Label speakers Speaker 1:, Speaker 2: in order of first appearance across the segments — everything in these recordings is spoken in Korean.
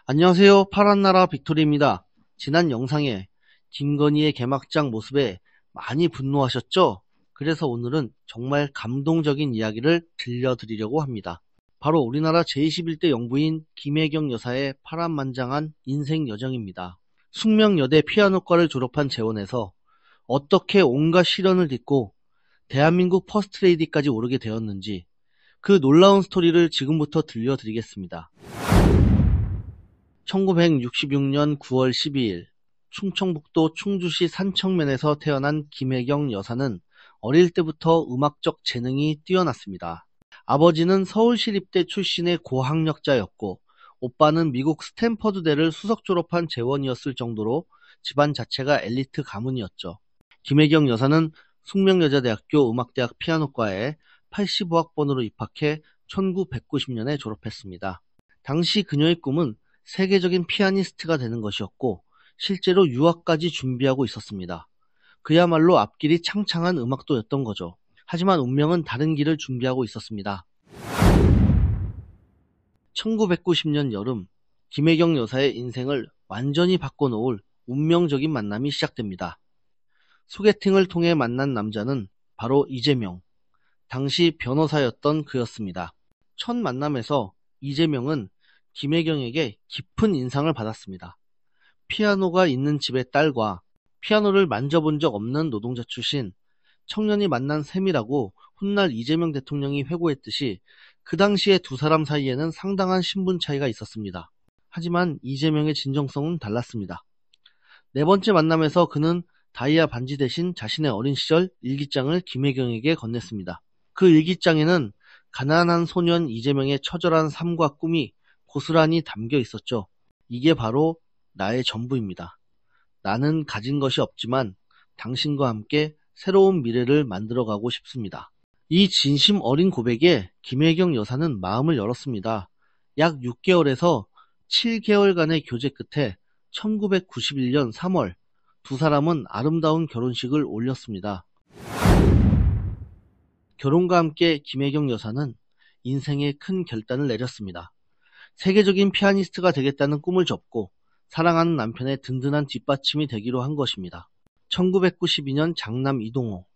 Speaker 1: 안녕하세요. 파란나라 빅토리입니다. 지난 영상에 김건희의 개막장 모습에 많이 분노하셨죠? 그래서 오늘은 정말 감동적인 이야기를 들려드리려고 합니다. 바로 우리나라 제21대 영부인 김혜경 여사의 파란만장한 인생 여정입니다. 숙명여대 피아노과를 졸업한 재원에서 어떻게 온갖 시련을 딛고 대한민국 퍼스트레이디까지 오르게 되었는지 그 놀라운 스토리를 지금부터 들려드리겠습니다. 1966년 9월 12일 충청북도 충주시 산청면에서 태어난 김혜경 여사는 어릴 때부터 음악적 재능이 뛰어났습니다. 아버지는 서울시립대 출신의 고학력자였고 오빠는 미국 스탠퍼드대를 수석 졸업한 재원이었을 정도로 집안 자체가 엘리트 가문이었죠. 김혜경 여사는 숙명여자대학교 음악대학 피아노과에 85학번으로 입학해 1990년에 졸업했습니다. 당시 그녀의 꿈은 세계적인 피아니스트가 되는 것이었고 실제로 유학까지 준비하고 있었습니다. 그야말로 앞길이 창창한 음악도였던 거죠. 하지만 운명은 다른 길을 준비하고 있었습니다. 1990년 여름, 김혜경 여사의 인생을 완전히 바꿔놓을 운명적인 만남이 시작됩니다. 소개팅을 통해 만난 남자는 바로 이재명, 당시 변호사였던 그였습니다. 첫 만남에서 이재명은 김혜경에게 깊은 인상을 받았습니다. 피아노가 있는 집의 딸과 피아노를 만져본 적 없는 노동자 출신 청년이 만난 셈이라고 훗날 이재명 대통령이 회고했듯이 그 당시에 두 사람 사이에는 상당한 신분 차이가 있었습니다. 하지만 이재명의 진정성은 달랐습니다. 네 번째 만남에서 그는 다이아 반지 대신 자신의 어린 시절 일기장을 김혜경에게 건넸습니다. 그 일기장에는 가난한 소년 이재명의 처절한 삶과 꿈이 고스란히 담겨 있었죠. 이게 바로 나의 전부입니다. 나는 가진 것이 없지만 당신과 함께 새로운 미래를 만들어가고 싶습니다. 이 진심 어린 고백에 김혜경 여사는 마음을 열었습니다. 약 6개월에서 7개월간의 교제 끝에 1991년 3월 두 사람은 아름다운 결혼식을 올렸습니다. 결혼과 함께 김혜경 여사는 인생의 큰 결단을 내렸습니다. 세계적인 피아니스트가 되겠다는 꿈을 접고 사랑하는 남편의 든든한 뒷받침이 되기로 한 것입니다. 1992년 장남 이동호,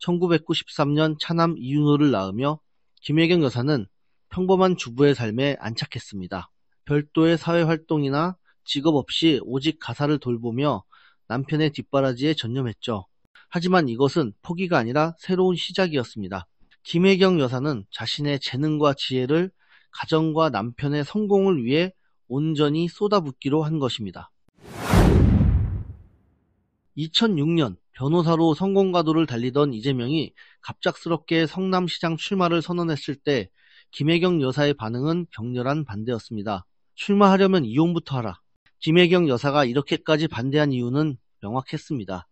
Speaker 1: 1993년 차남 이윤호를 낳으며 김혜경 여사는 평범한 주부의 삶에 안착했습니다. 별도의 사회활동이나 직업 없이 오직 가사를 돌보며 남편의 뒷바라지에 전념했죠. 하지만 이것은 포기가 아니라 새로운 시작이었습니다. 김혜경 여사는 자신의 재능과 지혜를 가정과 남편의 성공을 위해 온전히 쏟아붓기로 한 것입니다. 2006년 변호사로 성공가도를 달리던 이재명이 갑작스럽게 성남시장 출마를 선언했을 때 김혜경 여사의 반응은 격렬한 반대였습니다. 출마하려면 이혼부터 하라. 김혜경 여사가 이렇게까지 반대한 이유는 명확했습니다.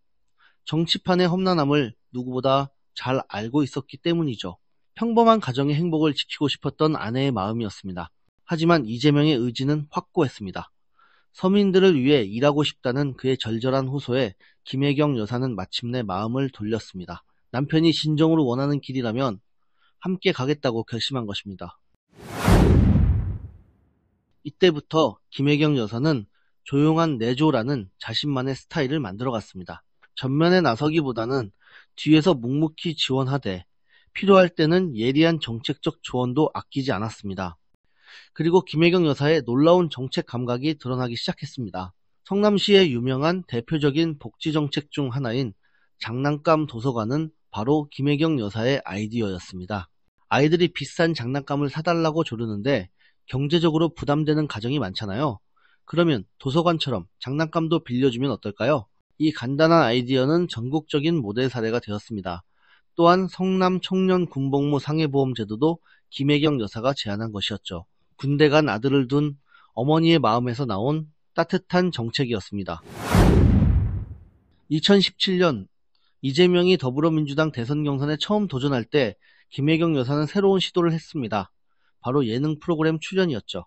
Speaker 1: 정치판의 험난함을 누구보다 잘 알고 있었기 때문이죠. 평범한 가정의 행복을 지키고 싶었던 아내의 마음이었습니다. 하지만 이재명의 의지는 확고했습니다. 서민들을 위해 일하고 싶다는 그의 절절한 호소에 김혜경 여사는 마침내 마음을 돌렸습니다. 남편이 진정으로 원하는 길이라면 함께 가겠다고 결심한 것입니다. 이때부터 김혜경 여사는 조용한 내조라는 자신만의 스타일을 만들어갔습니다. 전면에 나서기보다는 뒤에서 묵묵히 지원하되 필요할 때는 예리한 정책적 조언도 아끼지 않았습니다. 그리고 김혜경 여사의 놀라운 정책 감각이 드러나기 시작했습니다. 성남시의 유명한 대표적인 복지정책 중 하나인 장난감 도서관은 바로 김혜경 여사의 아이디어였습니다. 아이들이 비싼 장난감을 사달라고 조르는데 경제적으로 부담되는 가정이 많잖아요. 그러면 도서관처럼 장난감도 빌려주면 어떨까요? 이 간단한 아이디어는 전국적인 모델 사례가 되었습니다. 또한 성남 청년 군복무 상해보험 제도도 김혜경 여사가 제안한 것이었죠. 군대 간 아들을 둔 어머니의 마음에서 나온 따뜻한 정책이었습니다. 2017년 이재명이 더불어민주당 대선 경선에 처음 도전할 때 김혜경 여사는 새로운 시도를 했습니다. 바로 예능 프로그램 출연이었죠.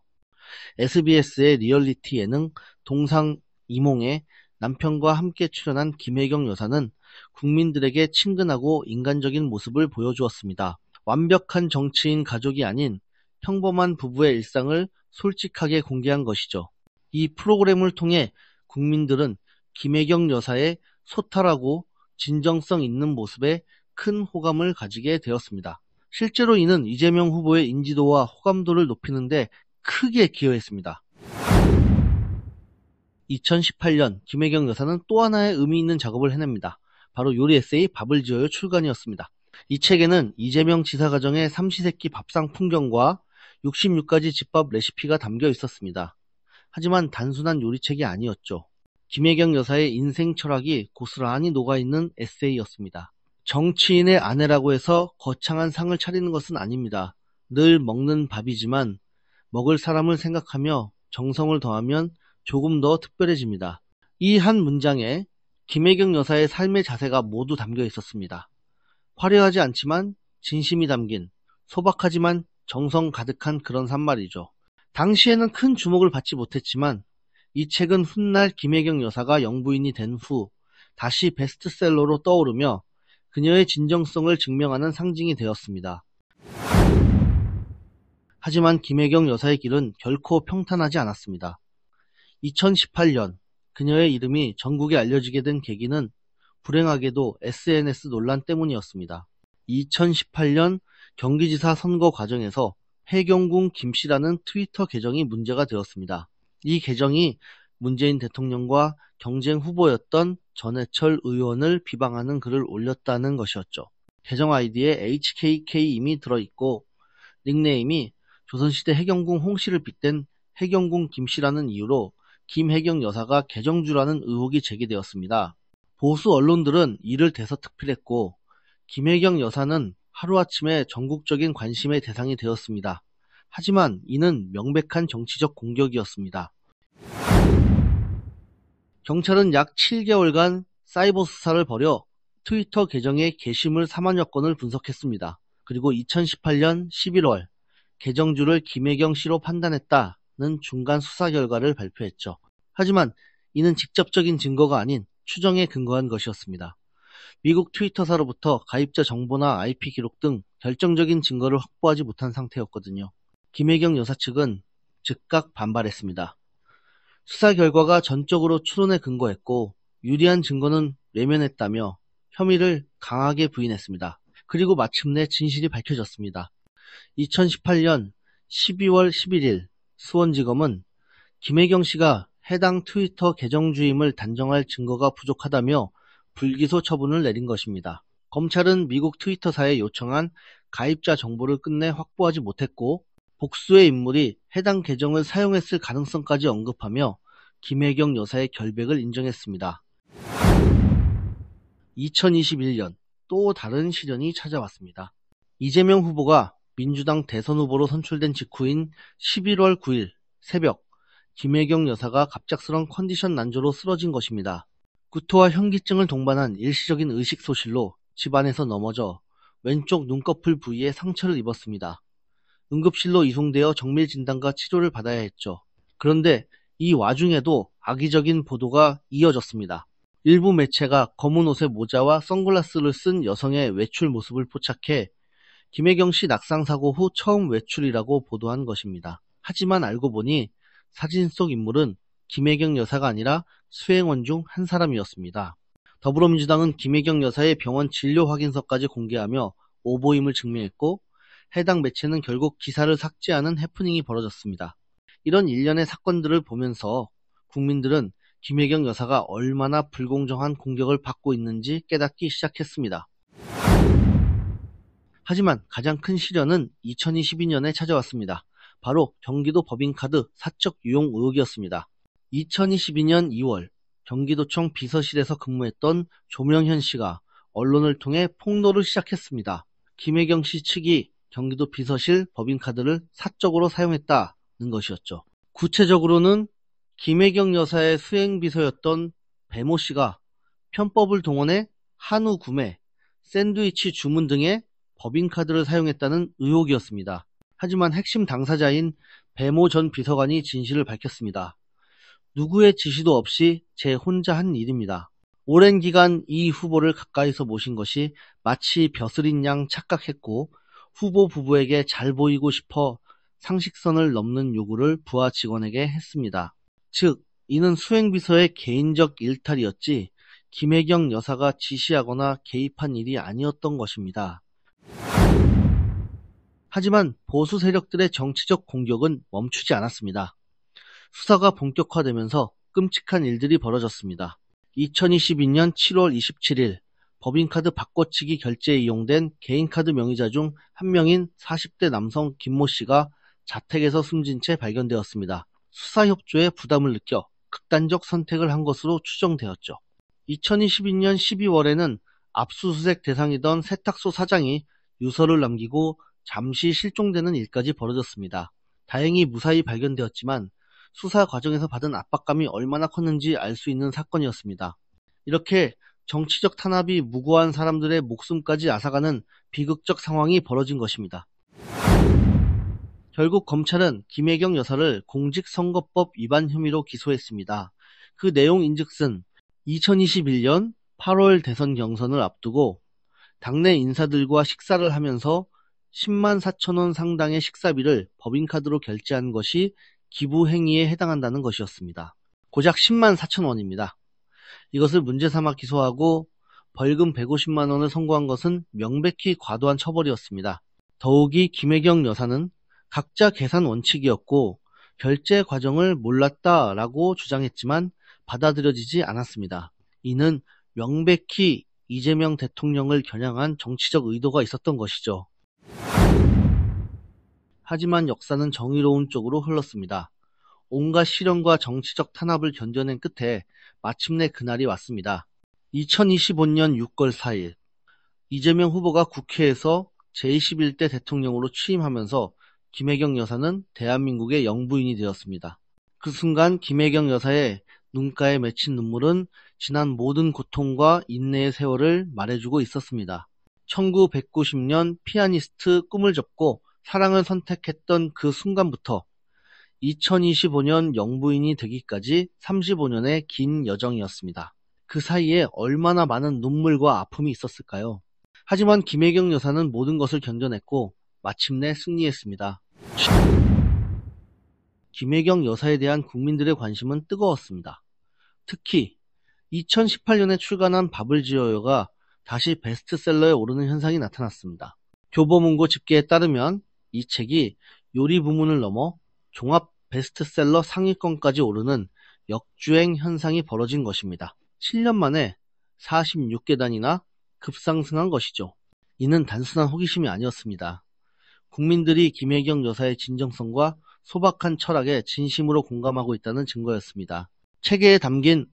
Speaker 1: SBS의 리얼리티 예능 동상이몽에 남편과 함께 출연한 김혜경 여사는 국민들에게 친근하고 인간적인 모습을 보여주었습니다. 완벽한 정치인 가족이 아닌 평범한 부부의 일상을 솔직하게 공개한 것이죠. 이 프로그램을 통해 국민들은 김혜경 여사의 소탈하고 진정성 있는 모습에 큰 호감을 가지게 되었습니다. 실제로 이는 이재명 후보의 인지도와 호감도를 높이는 데 크게 기여했습니다. 2018년 김혜경 여사는 또 하나의 의미 있는 작업을 해냅니다. 바로 요리 에세이 밥을 지어요 출간이었습니다. 이 책에는 이재명 지사 가정의 삼시세끼 밥상 풍경과 66가지 집밥 레시피가 담겨 있었습니다. 하지만 단순한 요리책이 아니었죠. 김혜경 여사의 인생 철학이 고스란히 녹아있는 에세이였습니다. 정치인의 아내라고 해서 거창한 상을 차리는 것은 아닙니다. 늘 먹는 밥이지만 먹을 사람을 생각하며 정성을 더하면 조금 더 특별해집니다. 이 한 문장에 김혜경 여사의 삶의 자세가 모두 담겨 있었습니다. 화려하지 않지만 진심이 담긴, 소박하지만 정성 가득한 그런 삶 말이죠. 당시에는 큰 주목을 받지 못했지만 이 책은 훗날 김혜경 여사가 영부인이 된 후 다시 베스트셀러로 떠오르며 그녀의 진정성을 증명하는 상징이 되었습니다. 하지만 김혜경 여사의 길은 결코 평탄하지 않았습니다. 2018년 그녀의 이름이 전국에 알려지게 된 계기는 불행하게도 SNS 논란 때문이었습니다. 2018년 경기지사 선거 과정에서 해경궁 김씨라는 트위터 계정이 문제가 되었습니다. 이 계정이 문재인 대통령과 경쟁 후보였던 전해철 의원을 비방하는 글을 올렸다는 것이었죠. 계정 아이디에 HKK임이 들어있고 닉네임이 조선시대 해경궁 홍씨를 빗댄 해경궁 김씨라는 이유로 김혜경 여사가 계정주라는 의혹이 제기되었습니다. 보수 언론들은 이를 대서특필했고 김혜경 여사는 하루아침에 전국적인 관심의 대상이 되었습니다. 하지만 이는 명백한 정치적 공격이었습니다. 경찰은 약 7개월간 사이버 수사를 벌여 트위터 계정의 게시물 4만여 건을 분석했습니다. 그리고 2018년 11월 계정주를 김혜경 씨로 판단했다는 중간 수사 결과를 발표했죠. 하지만 이는 직접적인 증거가 아닌 추정에 근거한 것이었습니다. 미국 트위터사로부터 가입자 정보나 IP 기록 등 결정적인 증거를 확보하지 못한 상태였거든요. 김혜경 여사 측은 즉각 반발했습니다. 수사 결과가 전적으로 추론에 근거했고 유리한 증거는 외면했다며 혐의를 강하게 부인했습니다. 그리고 마침내 진실이 밝혀졌습니다. 2018년 12월 11일 수원지검은 김혜경 씨가 해당 트위터 계정 주임을 단정할 증거가 부족하다며 불기소 처분을 내린 것입니다. 검찰은 미국 트위터사에 요청한 가입자 정보를 끝내 확보하지 못했고 복수의 인물이 해당 계정을 사용했을 가능성까지 언급하며 김혜경 여사의 결백을 인정했습니다. 2021년 또 다른 시련이 찾아왔습니다. 이재명 후보가 민주당 대선 후보로 선출된 직후인 11월 9일 새벽 김혜경 여사가 갑작스런 컨디션 난조로 쓰러진 것입니다. 구토와 현기증을 동반한 일시적인 의식소실로 집안에서 넘어져 왼쪽 눈꺼풀 부위에 상처를 입었습니다. 응급실로 이송되어 정밀 진단과 치료를 받아야 했죠. 그런데 이 와중에도 악의적인 보도가 이어졌습니다. 일부 매체가 검은 옷에 모자와 선글라스를 쓴 여성의 외출 모습을 포착해 김혜경 씨 낙상사고 후 처음 외출이라고 보도한 것입니다. 하지만 알고 보니 사진 속 인물은 김혜경 여사가 아니라 수행원 중 한 사람이었습니다. 더불어민주당은 김혜경 여사의 병원 진료 확인서까지 공개하며 오보임을 증명했고 해당 매체는 결국 기사를 삭제하는 해프닝이 벌어졌습니다. 이런 일련의 사건들을 보면서 국민들은 김혜경 여사가 얼마나 불공정한 공격을 받고 있는지 깨닫기 시작했습니다. 하지만 가장 큰 시련은 2022년에 찾아왔습니다. 바로 경기도 법인카드 사적 유용 의혹이었습니다. 2022년 2월 경기도청 비서실에서 근무했던 조명현 씨가 언론을 통해 폭로를 시작했습니다. 김혜경 씨 측이 경기도 비서실 법인카드를 사적으로 사용했다는 것이었죠. 구체적으로는 김혜경 여사의 수행비서였던 배모 씨가 편법을 동원해 한우 구매, 샌드위치 주문 등의 법인카드를 사용했다는 의혹이었습니다. 하지만 핵심 당사자인 배모 전 비서관이 진실을 밝혔습니다. 누구의 지시도 없이 제 혼자 한 일입니다. 오랜 기간 이 후보를 가까이서 모신 것이 마치 벼슬인 양 착각했고 후보 부부에게 잘 보이고 싶어 상식선을 넘는 요구를 부하 직원에게 했습니다. 즉, 이는 수행비서의 개인적 일탈이었지 김혜경 여사가 지시하거나 개입한 일이 아니었던 것입니다. 하지만 보수 세력들의 정치적 공격은 멈추지 않았습니다. 수사가 본격화되면서 끔찍한 일들이 벌어졌습니다. 2022년 7월 27일 법인카드 바꿔치기 결제에 이용된 개인카드 명의자 중 한 명인 40대 남성 김모 씨가 자택에서 숨진 채 발견되었습니다. 수사협조에 부담을 느껴 극단적 선택을 한 것으로 추정되었죠. 2022년 12월에는 압수수색 대상이던 세탁소 사장이 유서를 남기고 잠시 실종되는 일까지 벌어졌습니다. 다행히 무사히 발견되었지만 수사 과정에서 받은 압박감이 얼마나 컸는지 알 수 있는 사건이었습니다. 이렇게 정치적 탄압이 무고한 사람들의 목숨까지 앗아가는 비극적 상황이 벌어진 것입니다. 결국 검찰은 김혜경 여사를 공직선거법 위반 혐의로 기소했습니다. 그 내용인즉슨 2021년 8월 대선 경선을 앞두고 당내 인사들과 식사를 하면서 10만 4천 원 상당의 식사비를 법인카드로 결제한 것이 기부 행위에 해당한다는 것이었습니다. 고작 10만 4천 원입니다. 이것을 문제 삼아 기소하고 벌금 150만 원을 선고한 것은 명백히 과도한 처벌이었습니다. 더욱이 김혜경 여사는 각자 계산 원칙이었고 결제 과정을 몰랐다라고 주장했지만 받아들여지지 않았습니다. 이는 명백히 이재명 대통령을 겨냥한 정치적 의도가 있었던 것이죠. 하지만 역사는 정의로운 쪽으로 흘렀습니다. 온갖 시련과 정치적 탄압을 견뎌낸 끝에 마침내 그날이 왔습니다. 2025년 6월 4일 이재명 후보가 국회에서 제21대 대통령으로 취임하면서 김혜경 여사는 대한민국의 영부인이 되었습니다. 그 순간 김혜경 여사의 눈가에 맺힌 눈물은 지난 모든 고통과 인내의 세월을 말해주고 있었습니다. 1990년 피아니스트 꿈을 접고 사랑을 선택했던 그 순간부터 2025년 영부인이 되기까지 35년의 긴 여정이었습니다. 그 사이에 얼마나 많은 눈물과 아픔이 있었을까요? 하지만 김혜경 여사는 모든 것을 견뎌냈고 마침내 승리했습니다. 김혜경 여사에 대한 국민들의 관심은 뜨거웠습니다. 특히 2018년에 출간한 밥을 지어요가 다시 베스트셀러에 오르는 현상이 나타났습니다. 교보문고 집계에 따르면 이 책이 요리 부문을 넘어 종합 베스트셀러 상위권까지 오르는 역주행 현상이 벌어진 것입니다. 7년 만에 46계단이나 급상승한 것이죠. 이는 단순한 호기심이 아니었습니다. 국민들이 김혜경 여사의 진정성과 소박한 철학에 진심으로 공감하고 있다는 증거였습니다. 책에 담긴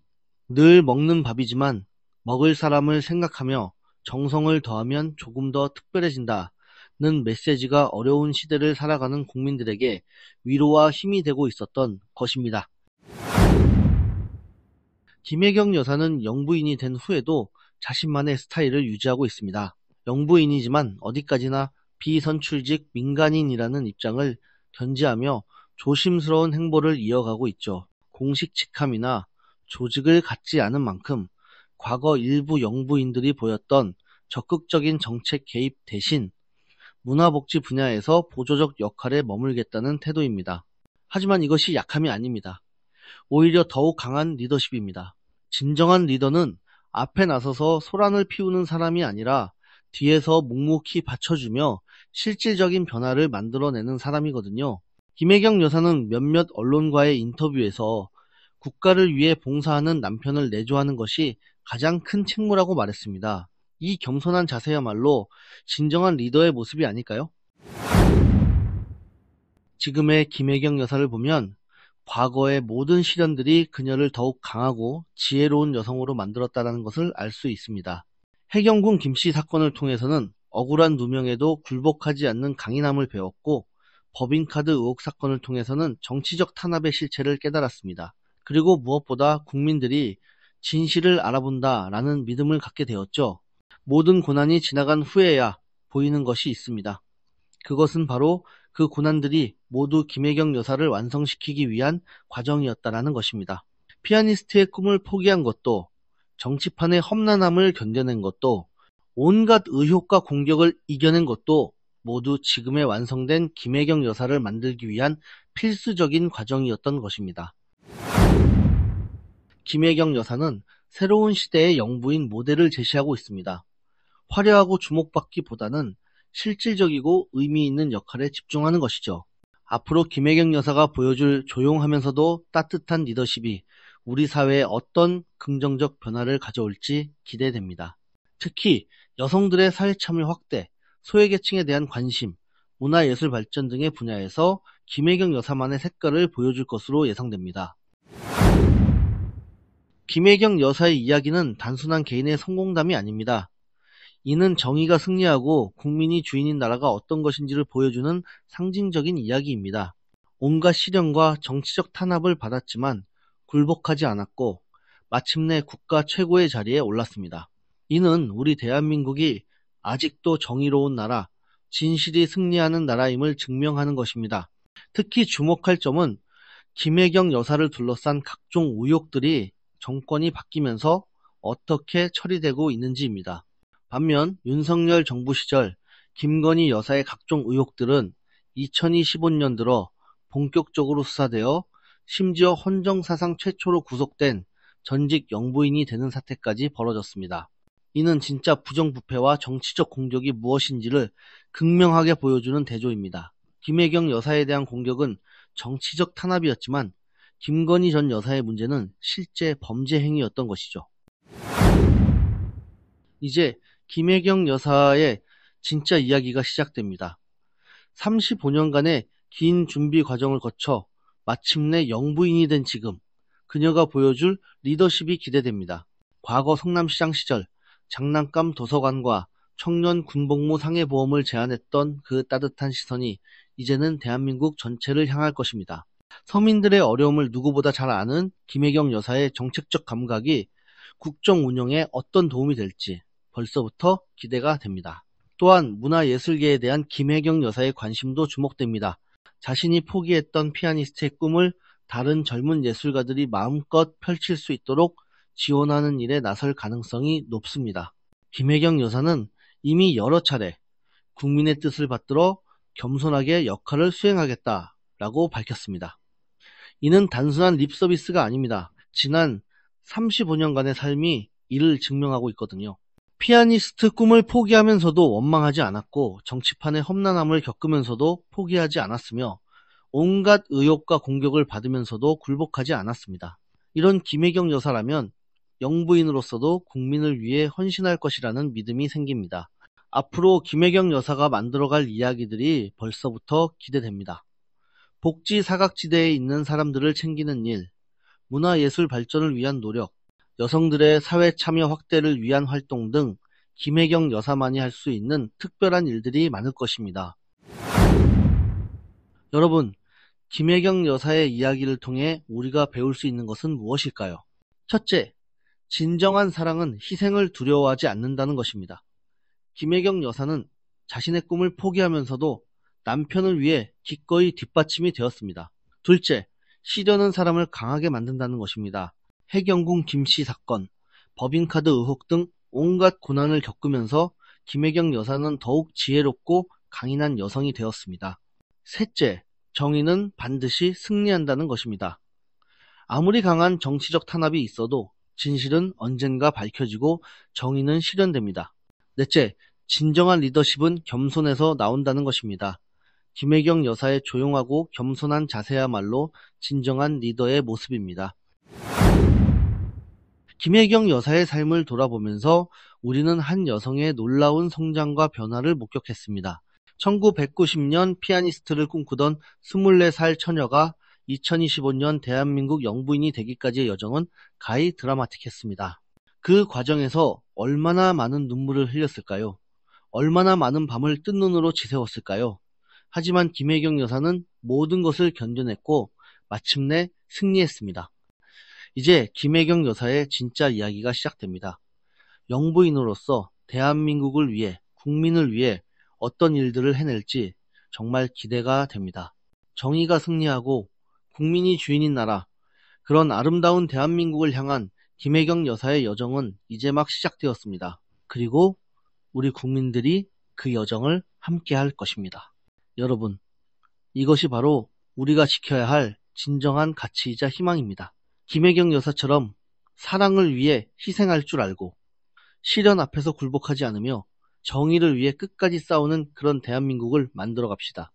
Speaker 1: 늘 먹는 밥이지만 먹을 사람을 생각하며 정성을 더하면 조금 더 특별해진다는 메시지가 어려운 시대를 살아가는 국민들에게 위로와 힘이 되고 있었던 것입니다. 김혜경 여사는 영부인이 된 후에도 자신만의 스타일을 유지하고 있습니다. 영부인이지만 어디까지나 비선출직 민간인이라는 입장을 견지하며 조심스러운 행보를 이어가고 있죠. 공식 직함이나 조직을 갖지 않은 만큼 과거 일부 영부인들이 보였던 적극적인 정책 개입 대신 문화복지 분야에서 보조적 역할에 머물겠다는 태도입니다. 하지만 이것이 약함이 아닙니다. 오히려 더욱 강한 리더십입니다. 진정한 리더는 앞에 나서서 소란을 피우는 사람이 아니라 뒤에서 묵묵히 받쳐주며 실질적인 변화를 만들어내는 사람이거든요. 김혜경 여사는 몇몇 언론과의 인터뷰에서 국가를 위해 봉사하는 남편을 내조하는 것이 가장 큰 책무라고 말했습니다. 이 겸손한 자세야말로 진정한 리더의 모습이 아닐까요? 지금의 김혜경 여사를 보면 과거의 모든 시련들이 그녀를 더욱 강하고 지혜로운 여성으로 만들었다는 것을 알 수 있습니다. 해경군 김씨 사건을 통해서는 억울한 누명에도 굴복하지 않는 강인함을 배웠고 법인카드 의혹 사건을 통해서는 정치적 탄압의 실체를 깨달았습니다. 그리고 무엇보다 국민들이 진실을 알아본다라는 믿음을 갖게 되었죠. 모든 고난이 지나간 후에야 보이는 것이 있습니다. 그것은 바로 그 고난들이 모두 김혜경 여사를 완성시키기 위한 과정이었다라는 것입니다. 피아니스트의 꿈을 포기한 것도, 정치판의 험난함을 견뎌낸 것도, 온갖 의혹과 공격을 이겨낸 것도 모두 지금의 완성된 김혜경 여사를 만들기 위한 필수적인 과정이었던 것입니다. 김혜경 여사는 새로운 시대의 영부인 모델을 제시하고 있습니다. 화려하고 주목받기보다는 실질적이고 의미 있는 역할에 집중하는 것이죠. 앞으로 김혜경 여사가 보여줄 조용하면서도 따뜻한 리더십이 우리 사회에 어떤 긍정적 변화를 가져올지 기대됩니다. 특히 여성들의 사회 참여 확대, 소외계층에 대한 관심, 문화예술 발전 등의 분야에서 김혜경 여사만의 색깔을 보여줄 것으로 예상됩니다. 김혜경 여사의 이야기는 단순한 개인의 성공담이 아닙니다. 이는 정의가 승리하고 국민이 주인인 나라가 어떤 것인지를 보여주는 상징적인 이야기입니다. 온갖 시련과 정치적 탄압을 받았지만 굴복하지 않았고 마침내 국가 최고의 자리에 올랐습니다. 이는 우리 대한민국이 아직도 정의로운 나라, 진실이 승리하는 나라임을 증명하는 것입니다. 특히 주목할 점은 김혜경 여사를 둘러싼 각종 의혹들이 정권이 바뀌면서 어떻게 처리되고 있는지입니다. 반면 윤석열 정부 시절 김건희 여사의 각종 의혹들은 2025년 들어 본격적으로 수사되어 심지어 헌정사상 최초로 구속된 전직 영부인이 되는 사태까지 벌어졌습니다. 이는 진짜 부정부패와 정치적 공격이 무엇인지를 극명하게 보여주는 대조입니다. 김혜경 여사에 대한 공격은 정치적 탄압이었지만 김건희 전 여사의 문제는 실제 범죄 행위였던 것이죠. 이제 김혜경 여사의 진짜 이야기가 시작됩니다. 35년간의 긴 준비 과정을 거쳐 마침내 영부인이 된 지금, 그녀가 보여줄 리더십이 기대됩니다. 과거 성남시장 시절 장난감 도서관과 청년 군복무 상해보험을 제안했던 그 따뜻한 시선이 이제는 대한민국 전체를 향할 것입니다. 서민들의 어려움을 누구보다 잘 아는 김혜경 여사의 정책적 감각이 국정 운영에 어떤 도움이 될지 벌써부터 기대가 됩니다. 또한 문화예술계에 대한 김혜경 여사의 관심도 주목됩니다. 자신이 포기했던 피아니스트의 꿈을 다른 젊은 예술가들이 마음껏 펼칠 수 있도록 지원하는 일에 나설 가능성이 높습니다. 김혜경 여사는 이미 여러 차례 국민의 뜻을 받들어 겸손하게 역할을 수행하겠다라고 밝혔습니다. 이는 단순한 립서비스가 아닙니다. 지난 35년간의 삶이 이를 증명하고 있거든요. 피아니스트 꿈을 포기하면서도 원망하지 않았고 정치판의 험난함을 겪으면서도 포기하지 않았으며 온갖 의혹과 공격을 받으면서도 굴복하지 않았습니다. 이런 김혜경 여사라면 영부인으로서도 국민을 위해 헌신할 것이라는 믿음이 생깁니다. 앞으로 김혜경 여사가 만들어갈 이야기들이 벌써부터 기대됩니다. 복지 사각지대에 있는 사람들을 챙기는 일, 문화예술 발전을 위한 노력, 여성들의 사회 참여 확대를 위한 활동 등 김혜경 여사만이 할 수 있는 특별한 일들이 많을 것입니다. 여러분, 김혜경 여사의 이야기를 통해 우리가 배울 수 있는 것은 무엇일까요? 첫째, 진정한 사랑은 희생을 두려워하지 않는다는 것입니다. 김혜경 여사는 자신의 꿈을 포기하면서도 남편을 위해 기꺼이 뒷받침이 되었습니다. 둘째, 시려는 사람을 강하게 만든다는 것입니다. 해경궁 김씨 사건, 법인카드 의혹 등 온갖 고난을 겪으면서 김혜경 여사는 더욱 지혜롭고 강인한 여성이 되었습니다. 셋째, 정의는 반드시 승리한다는 것입니다. 아무리 강한 정치적 탄압이 있어도 진실은 언젠가 밝혀지고 정의는 실현됩니다. 넷째, 진정한 리더십은 겸손에서 나온다는 것입니다. 김혜경 여사의 조용하고 겸손한 자세야말로 진정한 리더의 모습입니다. 김혜경 여사의 삶을 돌아보면서 우리는 한 여성의 놀라운 성장과 변화를 목격했습니다. 1990년 피아니스트를 꿈꾸던 24살 처녀가 2025년 대한민국 영부인이 되기까지의 여정은 가히 드라마틱했습니다. 그 과정에서 얼마나 많은 눈물을 흘렸을까요? 얼마나 많은 밤을 뜬 눈으로 지새웠을까요? 하지만 김혜경 여사는 모든 것을 견뎌냈고 마침내 승리했습니다. 이제 김혜경 여사의 진짜 이야기가 시작됩니다. 영부인으로서 대한민국을 위해, 국민을 위해 어떤 일들을 해낼지 정말 기대가 됩니다. 정의가 승리하고 국민이 주인인 나라, 그런 아름다운 대한민국을 향한 김혜경 여사의 여정은 이제 막 시작되었습니다. 그리고 우리 국민들이 그 여정을 함께 할 것입니다. 여러분, 이것이 바로 우리가 지켜야 할 진정한 가치이자 희망입니다. 김혜경 여사처럼 사랑을 위해 희생할 줄 알고 시련 앞에서 굴복하지 않으며 정의를 위해 끝까지 싸우는 그런 대한민국을 만들어 갑시다.